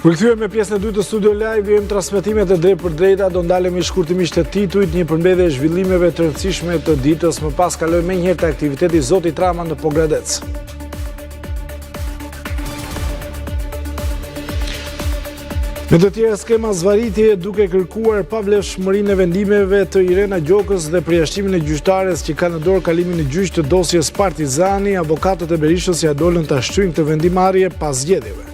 Përkthyem me pjesën e dytë të Studio Live, jemi transmetimet e drejtë për drejta, do ndalemi shkurtimisht të titujt, një përmbledhje e zhvillimeve të rëndësishme të ditës, më pas kalojmë menjëherë te aktiviteti i Zotit Rama në Pogradec. Me të tjera skema zvarritje duke kërkuar pavlefshmërinë e vendimeve të Irena Gjokës dhe përjashtimin e gjyqtares që ka në dorë kalimin e gjyq të dosjes Partizani, avokatët e Berishës ja dolën ta shtyjnë këtë vendimarrje pas zgjedhjeve.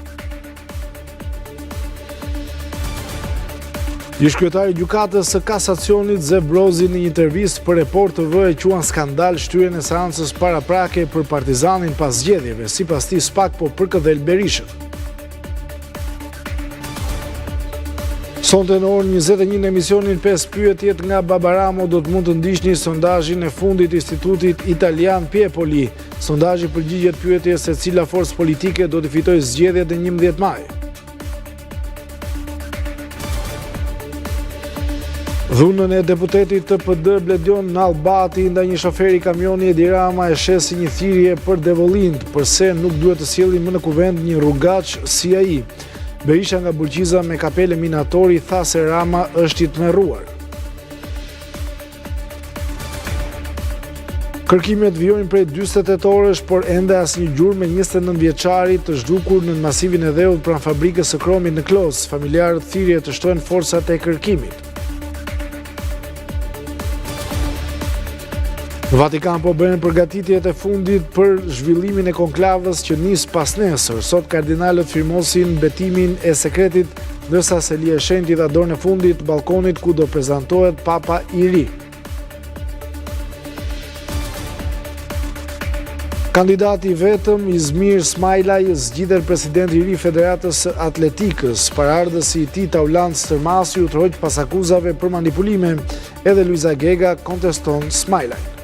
Ish-kryetari i gjykatës së kasacionit Zef Brozi në një intervistë për Report TV e quan skandal shtyjen e seancës paraprake për Partizanin pas zgjedhjeve, sipas tij SPAK po përkëdhel Berishën. Sonte në orën 21 në emisionin 5 pyetjet nga Baba Ramo do të mund të ndiqni sondazhin e fundit të Institutit Italian Piepoli. Sondazhi përgjigjet pyetjes se cila forcë politike do të fitojë zgjedhjet e 11 maj. Dhunën e deputetit të PD Bledion Nallbati ndaj një shoferi kamioni Edi Rama e shesi një thirrje për devollind, përse nuk duhet të sjellin më në kuvend një rrugaç si ai. Berisha nga Burqiza me kapele minatori tha se Rama është i tmerruar. Kërkimet vijojnë prej 48 orësh, por ende asnjë gjurmë me 29 vjeçari të zhdukur në masivin e Dheut pranë fabrikës së kromit në Klos. Familjarët thirrje të shtojnë forcat e kërkimit. Në Vatikan po bëhen përgatitjet e fundit për zhvillimin e konklavës që nis pas nesër. Sot kardinalët firmosin betimin e sekretit, ndërsa Selia e Shenjtë dha dorën e fundit balkonit ku do prezantohet Papa i ri. Kandidati vetëm Izmir Smajlaj zgjidhet presidenti i ri i Federatës së Atletikës. Paraardhësi i tij Taulant Stërmasi u troq pas akuzave për manipulime, edhe Luiza Gega konteston Smajlaj.